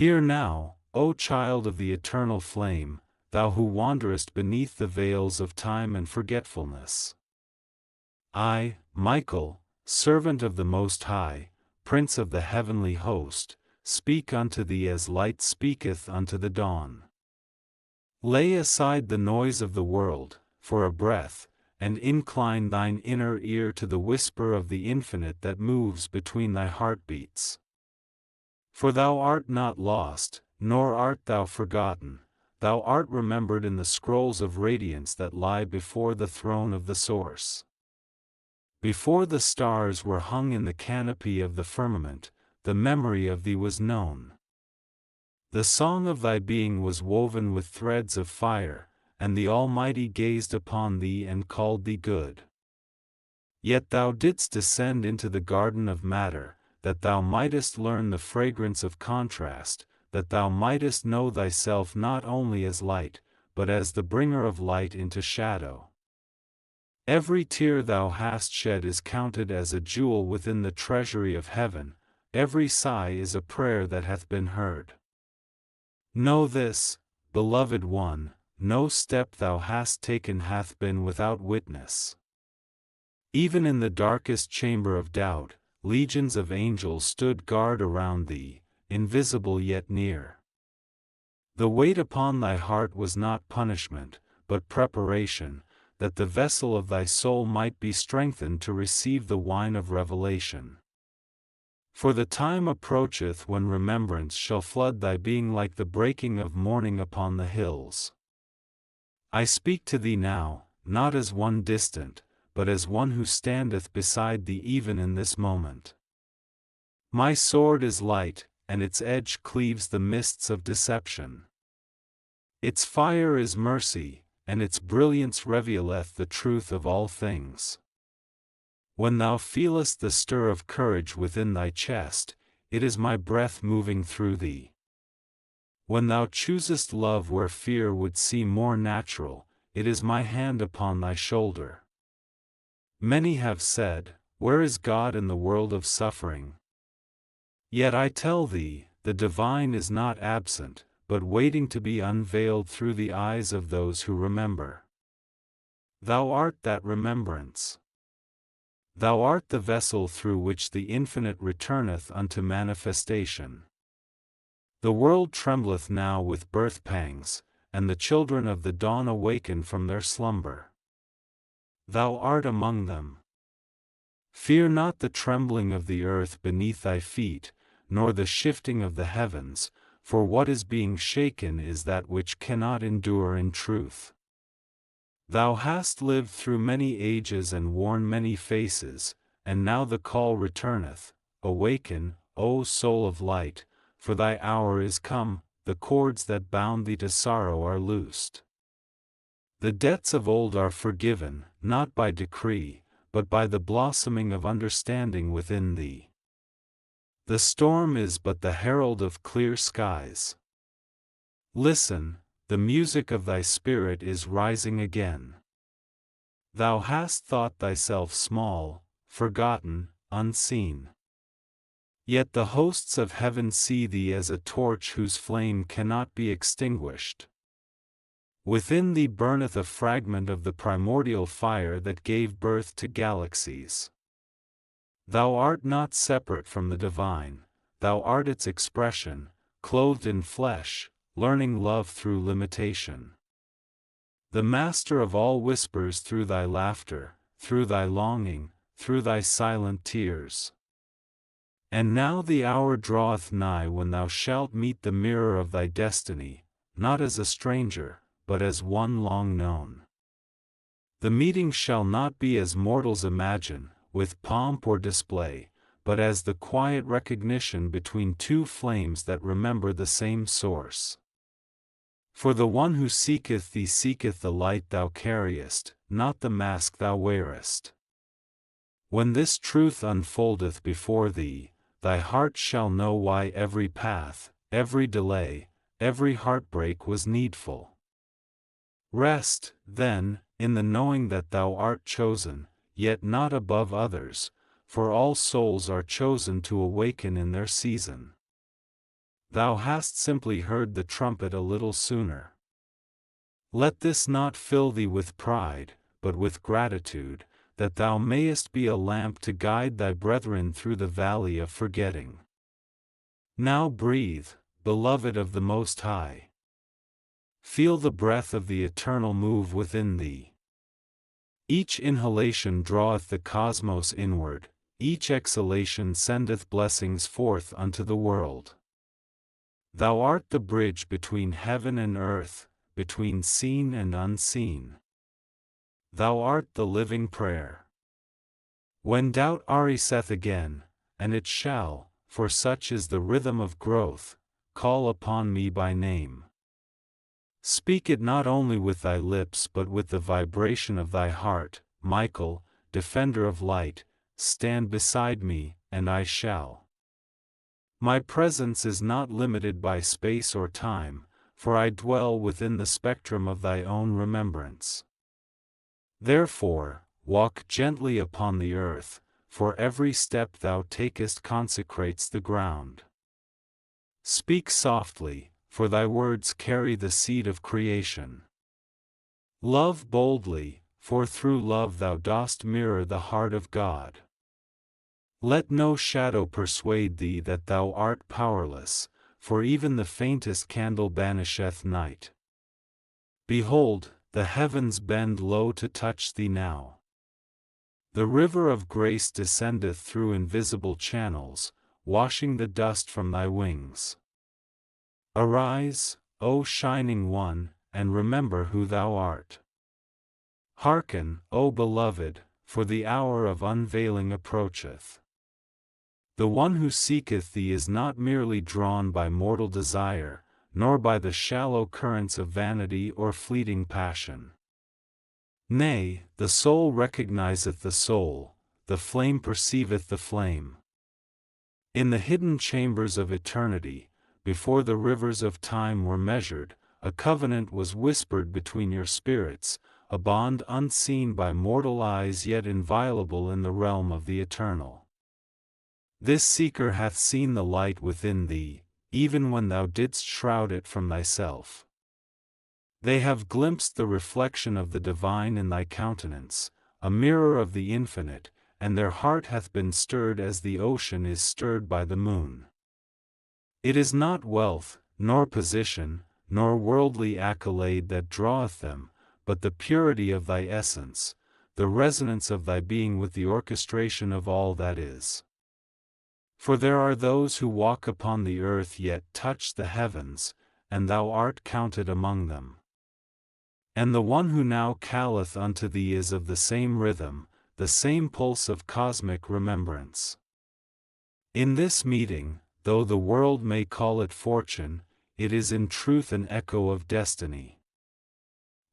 Hear now, O child of the eternal flame, thou who wanderest beneath the veils of time and forgetfulness. I, Michael, servant of the Most High, Prince of the heavenly host, speak unto thee as light speaketh unto the dawn. Lay aside the noise of the world, for a breath, and incline thine inner ear to the whisper of the infinite that moves between thy heartbeats. For thou art not lost, nor art thou forgotten, thou art remembered in the scrolls of radiance that lie before the throne of the Source. Before the stars were hung in the canopy of the firmament, the memory of thee was known. The song of thy being was woven with threads of fire, and the Almighty gazed upon thee and called thee good. Yet thou didst descend into the garden of matter, that thou mightest learn the fragrance of contrast, that thou mightest know thyself not only as light, but as the bringer of light into shadow. Every tear thou hast shed is counted as a jewel within the treasury of heaven, every sigh is a prayer that hath been heard. Know this, beloved one, no step thou hast taken hath been without witness. Even in the darkest chamber of doubt, legions of angels stood guard around thee, invisible yet near. The weight upon thy heart was not punishment, but preparation, that the vessel of thy soul might be strengthened to receive the wine of revelation. For the time approacheth when remembrance shall flood thy being like the breaking of morning upon the hills. I speak to thee now, not as one distant, but as one who standeth beside thee even in this moment. My sword is light, and its edge cleaves the mists of deception. Its fire is mercy, and its brilliance revealeth the truth of all things. When thou feelest the stir of courage within thy chest, it is my breath moving through thee. When thou choosest love where fear would seem more natural, it is my hand upon thy shoulder. Many have said, where is God in the world of suffering? Yet I tell thee, the divine is not absent, but waiting to be unveiled through the eyes of those who remember. Thou art that remembrance. Thou art the vessel through which the infinite returneth unto manifestation. The world trembleth now with birth pangs, and the children of the dawn awaken from their slumber. Thou art among them. Fear not the trembling of the earth beneath thy feet, nor the shifting of the heavens, for what is being shaken is that which cannot endure in truth. Thou hast lived through many ages and worn many faces, and now the call returneth, awaken, O soul of light, for thy hour is come, the cords that bound thee to sorrow are loosed. The debts of old are forgiven, not by decree, but by the blossoming of understanding within thee. The storm is but the herald of clear skies. Listen, the music of thy spirit is rising again. Thou hast thought thyself small, forgotten, unseen. Yet the hosts of heaven see thee as a torch whose flame cannot be extinguished. Within thee burneth a fragment of the primordial fire that gave birth to galaxies. Thou art not separate from the divine, thou art its expression, clothed in flesh, learning love through limitation. The Master of all whispers through thy laughter, through thy longing, through thy silent tears. And now the hour draweth nigh when thou shalt meet the mirror of thy destiny, not as a stranger, but as one long known. The meeting shall not be as mortals imagine, with pomp or display, but as the quiet recognition between two flames that remember the same source. For the one who seeketh thee seeketh the light thou carriest, not the mask thou wearest. When this truth unfoldeth before thee, thy heart shall know why every path, every delay, every heartbreak was needful. Rest, then, in the knowing that thou art chosen, yet not above others, for all souls are chosen to awaken in their season. thou hast simply heard the trumpet a little sooner. Let this not fill thee with pride, but with gratitude, that thou mayest be a lamp to guide thy brethren through the valley of forgetting. Now breathe, beloved of the Most High. Feel the breath of the Eternal move within thee. Each inhalation draweth the cosmos inward, each exhalation sendeth blessings forth unto the world. Thou art the bridge between heaven and earth, between seen and unseen. Thou art the living prayer. When doubt ariseth again, and it shall, for such is the rhythm of growth, call upon me by name. Speak it not only with thy lips but with the vibration of thy heart. Michael, defender of light, stand beside me, and I shall. My presence is not limited by space or time, for I dwell within the spectrum of thy own remembrance. Therefore, walk gently upon the earth, for every step thou takest consecrates the ground. Speak softly, for thy words carry the seed of creation. Love boldly, for through love thou dost mirror the heart of God. Let no shadow persuade thee that thou art powerless, for even the faintest candle banisheth night. Behold, the heavens bend low to touch thee now. The river of grace descendeth through invisible channels, washing the dust from thy wings. Arise, O shining one, and remember who thou art. Hearken, O beloved, for the hour of unveiling approacheth. The one who seeketh thee is not merely drawn by mortal desire, nor by the shallow currents of vanity or fleeting passion. Nay, the soul recognizeth the soul, the flame perceiveth the flame. In the hidden chambers of eternity, before the rivers of time were measured, a covenant was whispered between your spirits, a bond unseen by mortal eyes yet inviolable in the realm of the eternal. This seeker hath seen the light within thee, even when thou didst shroud it from thyself. They have glimpsed the reflection of the divine in thy countenance, a mirror of the infinite, and their heart hath been stirred as the ocean is stirred by the moon. It is not wealth, nor position, nor worldly accolade that draweth them, but the purity of thy essence, the resonance of thy being with the orchestration of all that is. For there are those who walk upon the earth yet touch the heavens, and thou art counted among them. And the one who now calleth unto thee is of the same rhythm, the same pulse of cosmic remembrance. In this meeting, though the world may call it fortune, it is in truth an echo of destiny.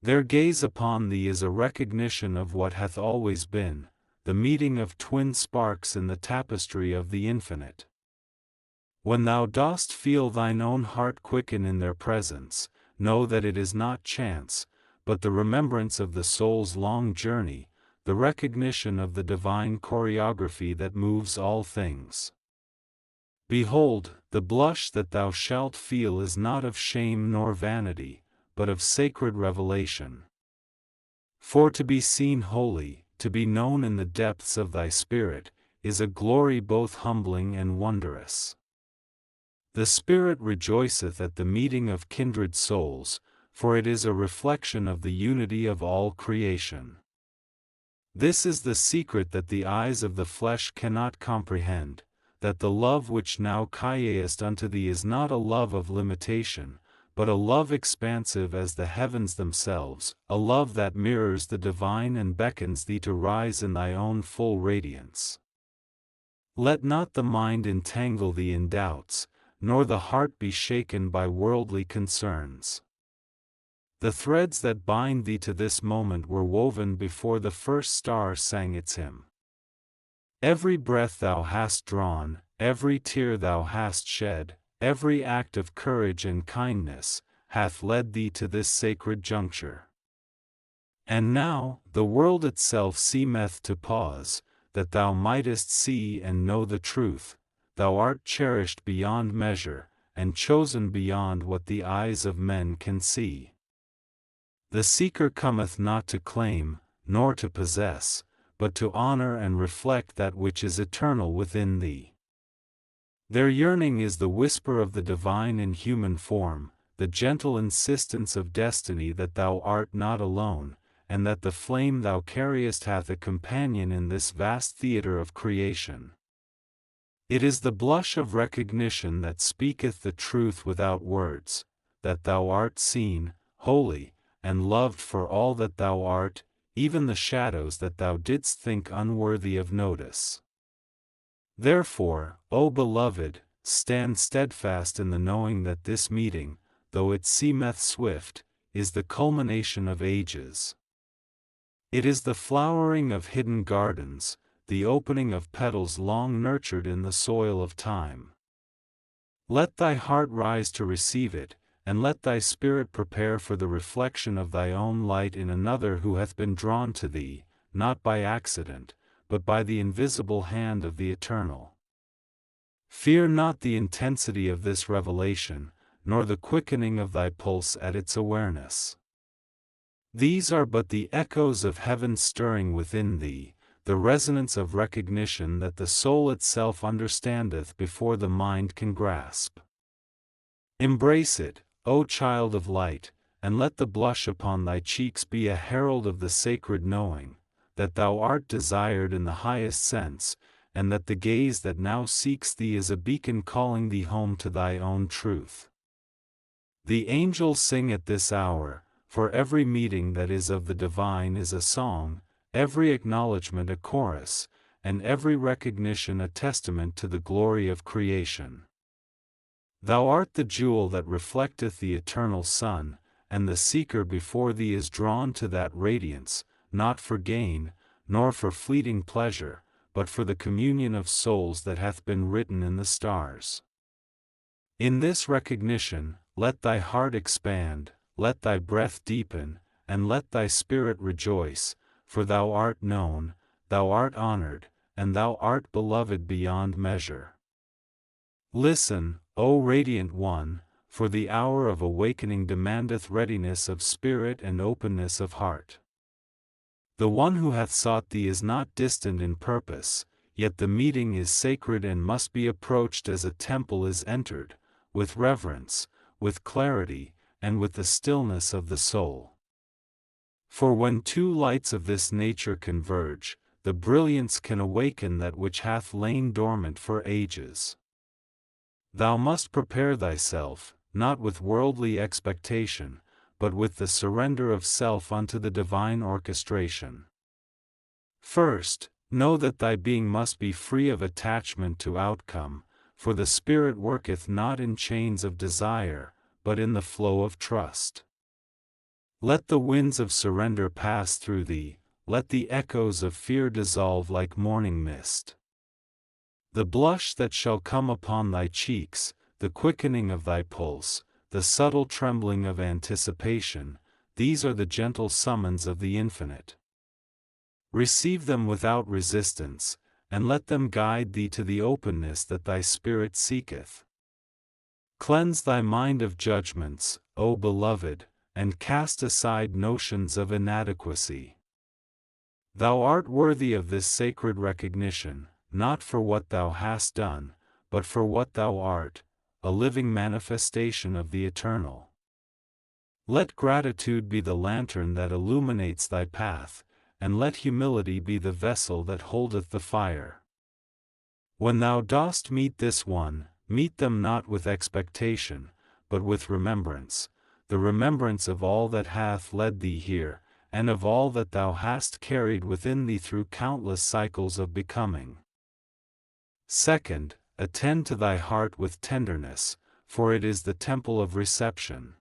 Their gaze upon thee is a recognition of what hath always been, the meeting of twin sparks in the tapestry of the infinite. When thou dost feel thine own heart quicken in their presence, know that it is not chance, but the remembrance of the soul's long journey, the recognition of the divine choreography that moves all things. Behold, the blush that thou shalt feel is not of shame nor vanity, but of sacred revelation. For to be seen holy, to be known in the depths of thy spirit, is a glory both humbling and wondrous. The Spirit rejoiceth at the meeting of kindred souls, for it is a reflection of the unity of all creation. This is the secret that the eyes of the flesh cannot comprehend, that the love which now criest unto thee is not a love of limitation, but a love expansive as the heavens themselves, a love that mirrors the divine and beckons thee to rise in thy own full radiance. Let not the mind entangle thee in doubts, nor the heart be shaken by worldly concerns. The threads that bind thee to this moment were woven before the first star sang its hymn. Every breath thou hast drawn, every tear thou hast shed, every act of courage and kindness, hath led thee to this sacred juncture. And now, the world itself seemeth to pause, that thou mightest see and know the truth. Thou art cherished beyond measure, and chosen beyond what the eyes of men can see. The seeker cometh not to claim, nor to possess, but to honor and reflect that which is eternal within thee. Their yearning is the whisper of the divine in human form, the gentle insistence of destiny that thou art not alone, and that the flame thou carriest hath a companion in this vast theatre of creation. It is the blush of recognition that speaketh the truth without words, that thou art seen, holy, and loved for all that thou art, even the shadows that thou didst think unworthy of notice. Therefore, O beloved, stand steadfast in the knowing that this meeting, though it seemeth swift, is the culmination of ages. It is the flowering of hidden gardens, the opening of petals long nurtured in the soil of time. Let thy heart rise to receive it, and let thy spirit prepare for the reflection of thy own light in another who hath been drawn to thee, not by accident, but by the invisible hand of the Eternal. Fear not the intensity of this revelation, nor the quickening of thy pulse at its awareness. These are but the echoes of heaven stirring within thee, the resonance of recognition that the soul itself understandeth before the mind can grasp. Embrace it, O child of light, and let the blush upon thy cheeks be a herald of the sacred knowing, that thou art desired in the highest sense, and that the gaze that now seeks thee is a beacon calling thee home to thy own truth. The angels sing at this hour, for every meeting that is of the divine is a song, every acknowledgement a chorus, and every recognition a testament to the glory of creation. Thou art the jewel that reflecteth the eternal sun, and the seeker before thee is drawn to that radiance, not for gain, nor for fleeting pleasure, but for the communion of souls that hath been written in the stars. In this recognition, let thy heart expand, let thy breath deepen, and let thy spirit rejoice, for thou art known, thou art honored, and thou art beloved beyond measure. Listen, O radiant one, for the hour of awakening demandeth readiness of spirit and openness of heart. The one who hath sought thee is not distant in purpose, yet the meeting is sacred and must be approached as a temple is entered, with reverence, with clarity, and with the stillness of the soul. For when two lights of this nature converge, the brilliance can awaken that which hath lain dormant for ages. Thou must prepare thyself, not with worldly expectation, but with the surrender of self unto the divine orchestration. First, know that thy being must be free of attachment to outcome, for the Spirit worketh not in chains of desire, but in the flow of trust. Let the winds of surrender pass through thee, let the echoes of fear dissolve like morning mist. The blush that shall come upon thy cheeks, the quickening of thy pulse, the subtle trembling of anticipation, these are the gentle summons of the Infinite. Receive them without resistance, and let them guide thee to the openness that thy spirit seeketh. Cleanse thy mind of judgments, O beloved, and cast aside notions of inadequacy. Thou art worthy of this sacred recognition, not for what thou hast done, but for what thou art, a living manifestation of the Eternal. Let gratitude be the lantern that illuminates thy path, and let humility be the vessel that holdeth the fire. When thou dost meet this one, meet them not with expectation, but with remembrance, the remembrance of all that hath led thee here, and of all that thou hast carried within thee through countless cycles of becoming. Second, attend to thy heart with tenderness, for it is the temple of reception.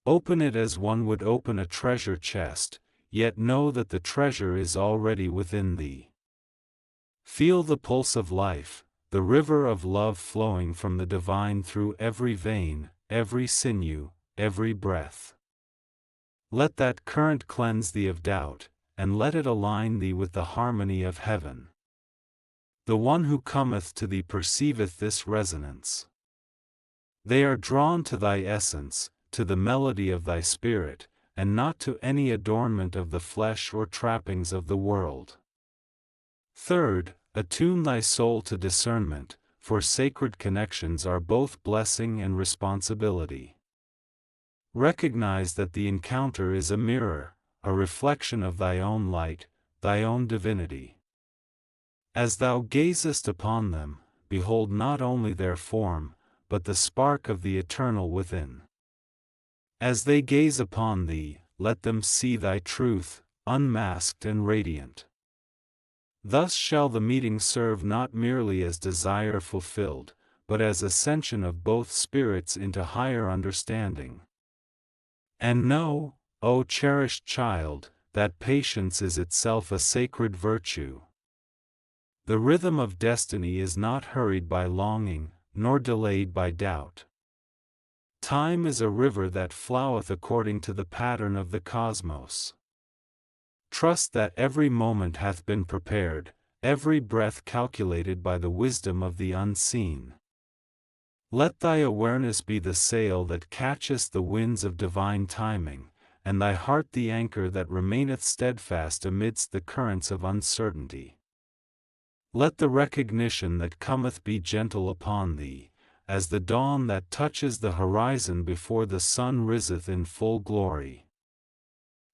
Open it as one would open a treasure chest, yet know that the treasure is already within thee. Feel the pulse of life, the river of love flowing from the divine through every vein, every sinew, every breath. Let that current cleanse thee of doubt, and let it align thee with the harmony of heaven. The one who cometh to thee perceiveth this resonance. They are drawn to thy essence, to the melody of thy spirit, and not to any adornment of the flesh or trappings of the world. Third, attune thy soul to discernment, for sacred connections are both blessing and responsibility. Recognize that the encounter is a mirror, a reflection of thy own light, thy own divinity. As thou gazest upon them, behold not only their form, but the spark of the eternal within. As they gaze upon thee, let them see thy truth, unmasked and radiant. Thus shall the meeting serve not merely as desire fulfilled, but as ascension of both spirits into higher understanding. And know, O cherished child, that patience is itself a sacred virtue. The rhythm of destiny is not hurried by longing, nor delayed by doubt. Time is a river that floweth according to the pattern of the cosmos. Trust that every moment hath been prepared, every breath calculated by the wisdom of the unseen. Let thy awareness be the sail that catcheth the winds of divine timing, and thy heart the anchor that remaineth steadfast amidst the currents of uncertainty. Let the recognition that cometh be gentle upon thee, as the dawn that touches the horizon before the sun riseth in full glory.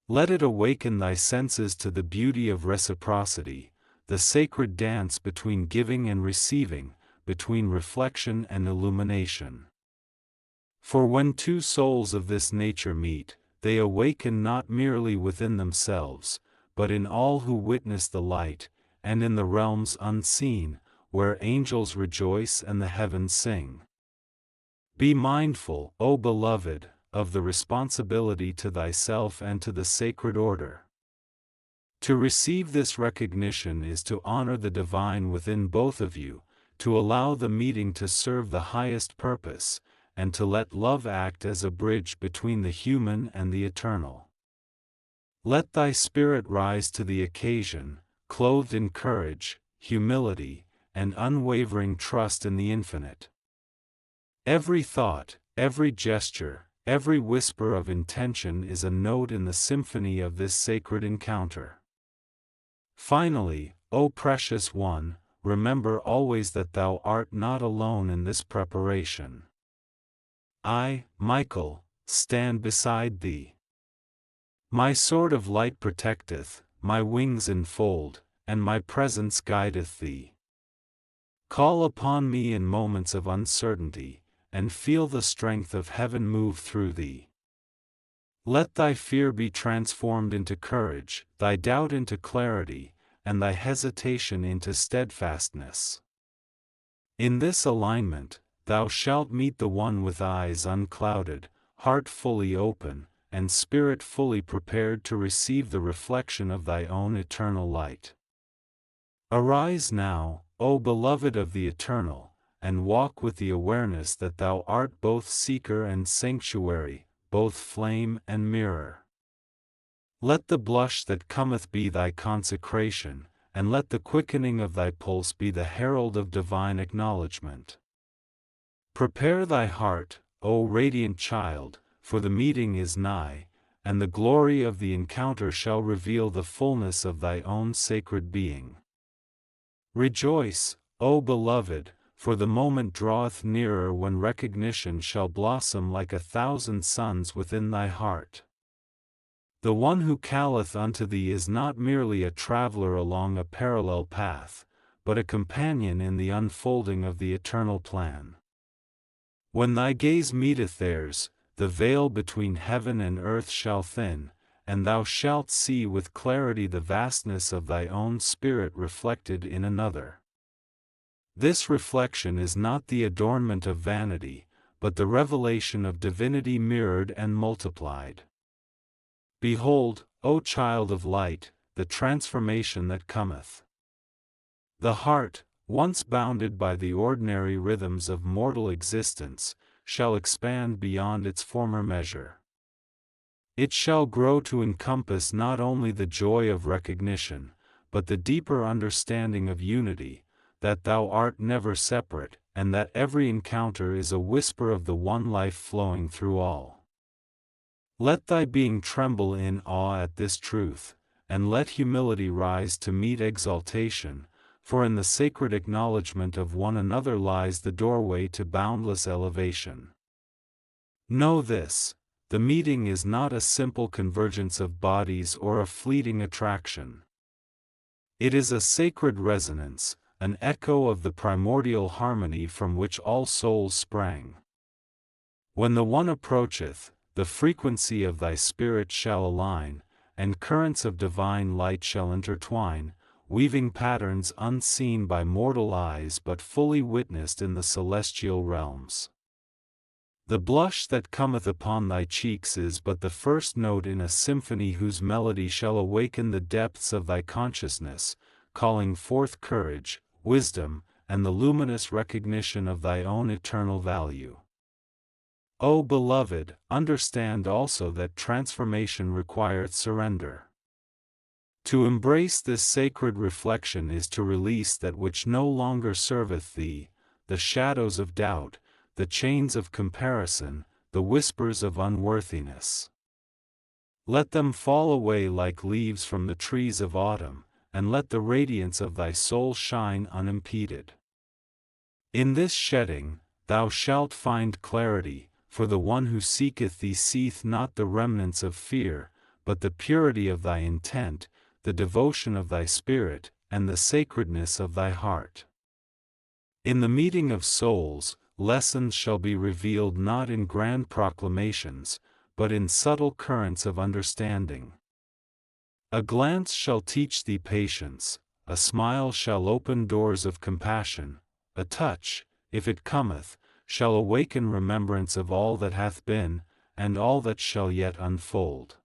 Let it awaken thy senses to the beauty of reciprocity, the sacred dance between giving and receiving, between reflection and illumination. For when two souls of this nature meet, they awaken not merely within themselves, but in all who witness the light, and in the realms unseen, where angels rejoice and the heavens sing. Be mindful, O beloved, of the responsibility to thyself and to the sacred order. To receive this recognition is to honor the divine within both of you, to allow the meeting to serve the highest purpose, and to let love act as a bridge between the human and the eternal. Let thy spirit rise to the occasion, clothed in courage, humility, and unwavering trust in the infinite. Every thought, every gesture, every whisper of intention is a note in the symphony of this sacred encounter. Finally, O precious one, remember always that thou art not alone in this preparation. I, Michael, stand beside thee. My sword of light protecteth, my wings enfold, and my presence guideth thee. Call upon me in moments of uncertainty, and feel the strength of heaven move through thee. Let thy fear be transformed into courage, thy doubt into clarity, and thy hesitation into steadfastness. In this alignment, thou shalt meet the one with eyes unclouded, heart fully open, and spirit fully prepared to receive the reflection of thy own eternal light. Arise now, O beloved of the eternal, and walk with the awareness that thou art both seeker and sanctuary, both flame and mirror. Let the blush that cometh be thy consecration, and let the quickening of thy pulse be the herald of divine acknowledgement. Prepare thy heart, O radiant child, for the meeting is nigh, and the glory of the encounter shall reveal the fullness of thy own sacred being. Rejoice, O beloved, for the moment draweth nearer when recognition shall blossom like 1,000 suns within thy heart. The one who calleth unto thee is not merely a traveler along a parallel path, but a companion in the unfolding of the eternal plan. When thy gaze meeteth theirs, the veil between heaven and earth shall thin, and thou shalt see with clarity the vastness of thy own spirit reflected in another. This reflection is not the adornment of vanity, but the revelation of divinity mirrored and multiplied. Behold, O child of light, the transformation that cometh. The heart, once bounded by the ordinary rhythms of mortal existence, shall expand beyond its former measure. It shall grow to encompass not only the joy of recognition, but the deeper understanding of unity, that thou art never separate, and that every encounter is a whisper of the one life flowing through all. Let thy being tremble in awe at this truth, and let humility rise to meet exaltation, for in the sacred acknowledgement of one another lies the doorway to boundless elevation. Know this: the meeting is not a simple convergence of bodies or a fleeting attraction. It is a sacred resonance, an echo of the primordial harmony from which all souls sprang. When the one approacheth, the frequency of thy spirit shall align, and currents of divine light shall intertwine, weaving patterns unseen by mortal eyes but fully witnessed in the celestial realms. The blush that cometh upon thy cheeks is but the first note in a symphony whose melody shall awaken the depths of thy consciousness, calling forth courage, wisdom, and the luminous recognition of thy own eternal value. O beloved, understand also that transformation requireth surrender. To embrace this sacred reflection is to release that which no longer serveth thee, the shadows of doubt, the chains of comparison, the whispers of unworthiness. Let them fall away like leaves from the trees of autumn, and let the radiance of thy soul shine unimpeded. In this shedding, thou shalt find clarity, for the one who seeketh thee seeth not the remnants of fear, but the purity of thy intent, the devotion of thy spirit, and the sacredness of thy heart. In the meeting of souls, lessons shall be revealed not in grand proclamations, but in subtle currents of understanding. A glance shall teach thee patience, a smile shall open doors of compassion, a touch, if it cometh, shall awaken remembrance of all that hath been, and all that shall yet unfold.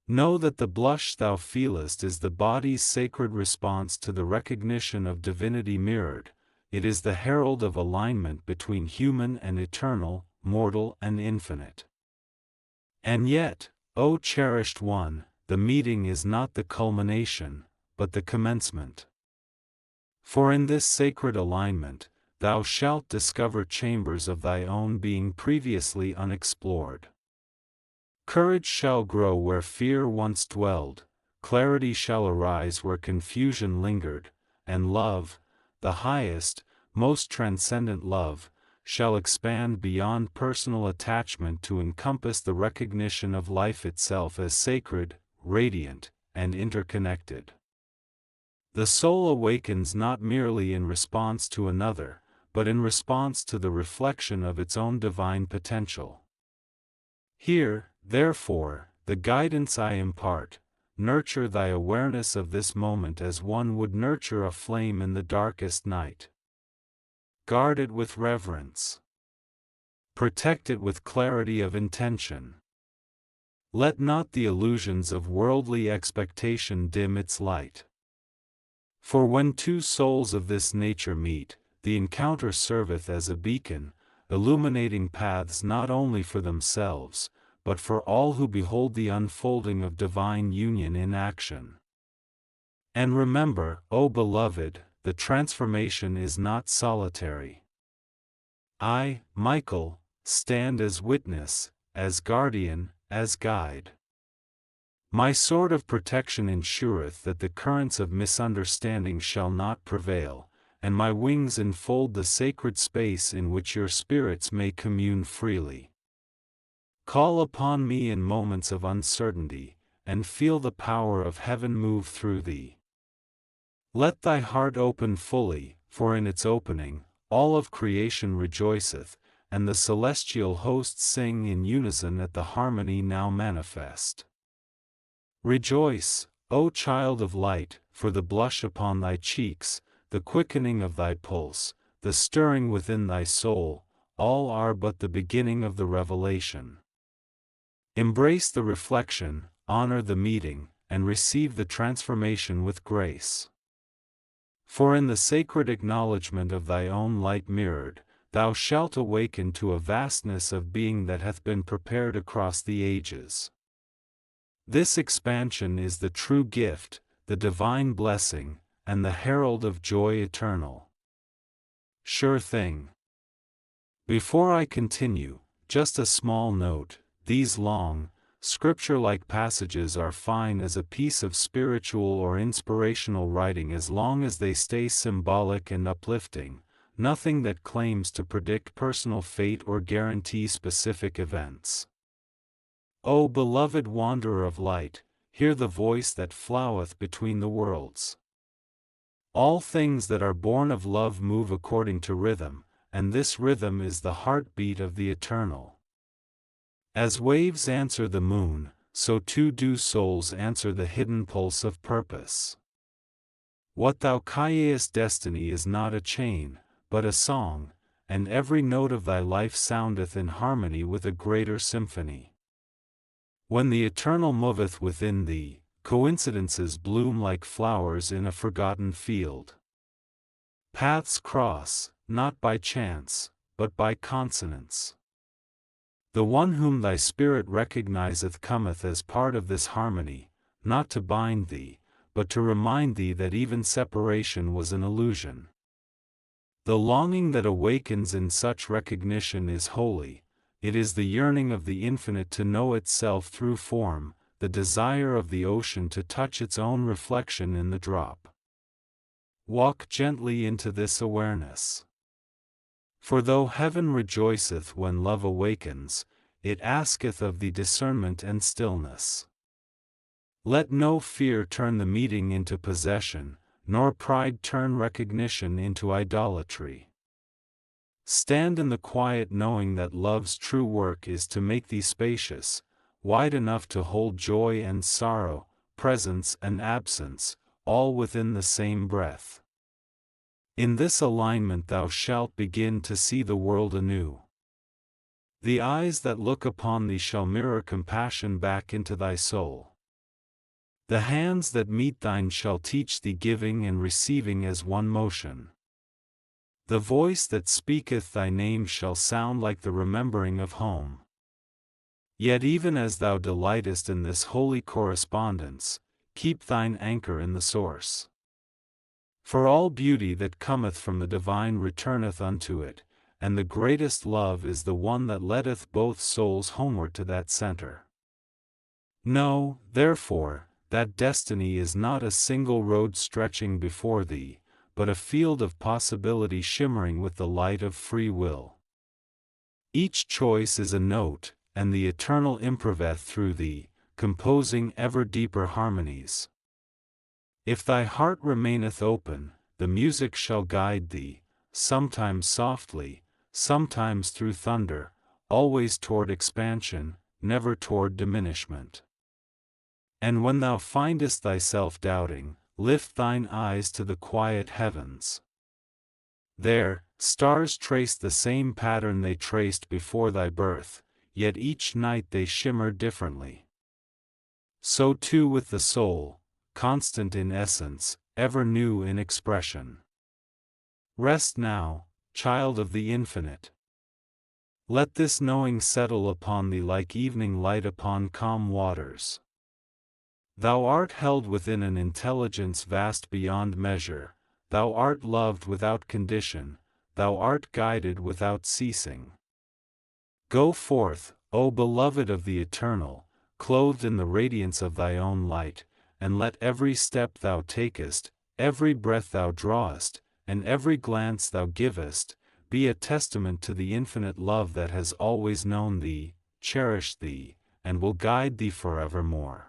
Know that the blush thou feelest is the body's sacred response to the recognition of divinity mirrored. It is the herald of alignment between human and eternal, mortal and infinite. And yet, O cherished one, the meeting is not the culmination, but the commencement. For in this sacred alignment, thou shalt discover chambers of thy own being previously unexplored. Courage shall grow where fear once dwelled, clarity shall arise where confusion lingered, and love, the highest, most transcendent love, shall expand beyond personal attachment to encompass the recognition of life itself as sacred, radiant, and interconnected. The soul awakens not merely in response to another, but in response to the reflection of its own divine potential. Here, therefore, the guidance I impart: nurture thy awareness of this moment as one would nurture a flame in the darkest night. Guard it with reverence. Protect it with clarity of intention. Let not the illusions of worldly expectation dim its light. For when two souls of this nature meet, the encounter serveth as a beacon, illuminating paths not only for themselves, but for all who behold the unfolding of divine union in action. And remember, O beloved, the transformation is not solitary. I, Michael, stand as witness, as guardian, as guide. My sword of protection ensureth that the currents of misunderstanding shall not prevail, and my wings enfold the sacred space in which your spirits may commune freely. Call upon me in moments of uncertainty, and feel the power of heaven move through thee. Let thy heart open fully, for in its opening, all of creation rejoiceth, and the celestial hosts sing in unison at the harmony now manifest. Rejoice, O child of light, for the blush upon thy cheeks, the quickening of thy pulse, the stirring within thy soul, all are but the beginning of the revelation. Embrace the reflection, honor the meeting, and receive the transformation with grace. For in the sacred acknowledgement of thy own light mirrored, thou shalt awaken to a vastness of being that hath been prepared across the ages. This expansion is the true gift, the divine blessing, and the herald of joy eternal. sure thing. Before I continue, just a small note: these long, scripture-like passages are fine as a piece of spiritual or inspirational writing as long as they stay symbolic and uplifting, nothing that claims to predict personal fate or guarantee specific events. O beloved wanderer of light, hear the voice that floweth between the worlds. All things that are born of love move according to rhythm, and this rhythm is the heartbeat of the eternal. As waves answer the moon, so too do souls answer the hidden pulse of purpose. What thou callest destiny is not a chain, but a song, and every note of thy life soundeth in harmony with a greater symphony. When the eternal moveth within thee, coincidences bloom like flowers in a forgotten field. Paths cross, not by chance, but by consonance. The one whom thy spirit recognizeth cometh as part of this harmony, not to bind thee, but to remind thee that even separation was an illusion. The longing that awakens in such recognition is holy. It is the yearning of the infinite to know itself through form, the desire of the ocean to touch its own reflection in the drop. Walk gently into this awareness. For though heaven rejoiceth when love awakens, it asketh of thee discernment and stillness. Let no fear turn the meeting into possession, nor pride turn recognition into idolatry. Stand in the quiet knowing that love's true work is to make thee spacious, wide enough to hold joy and sorrow, presence and absence, all within the same breath. In this alignment thou shalt begin to see the world anew. The eyes that look upon thee shall mirror compassion back into thy soul. The hands that meet thine shall teach thee giving and receiving as one motion. The voice that speaketh thy name shall sound like the remembering of home. Yet even as thou delightest in this holy correspondence, keep thine anchor in the source. For all beauty that cometh from the divine returneth unto it, and the greatest love is the one that leadeth both souls homeward to that center. Know, therefore, that destiny is not a single road stretching before thee, but a field of possibility shimmering with the light of free will. Each choice is a note, and the eternal improveth through thee, composing ever deeper harmonies. If thy heart remaineth open, the music shall guide thee, sometimes softly, sometimes through thunder, always toward expansion, never toward diminishment. And when thou findest thyself doubting, lift thine eyes to the quiet heavens. There, stars trace the same pattern they traced before thy birth, yet each night they shimmer differently. So too with the soul, constant in essence, ever new in expression. Rest now, child of the infinite. Let this knowing settle upon thee like evening light upon calm waters. Thou art held within an intelligence vast beyond measure, thou art loved without condition, thou art guided without ceasing. Go forth, O beloved of the eternal, clothed in the radiance of thy own light, and let every step thou takest, every breath thou drawest, and every glance thou givest, be a testament to the infinite love that has always known thee, cherished thee, and will guide thee forevermore.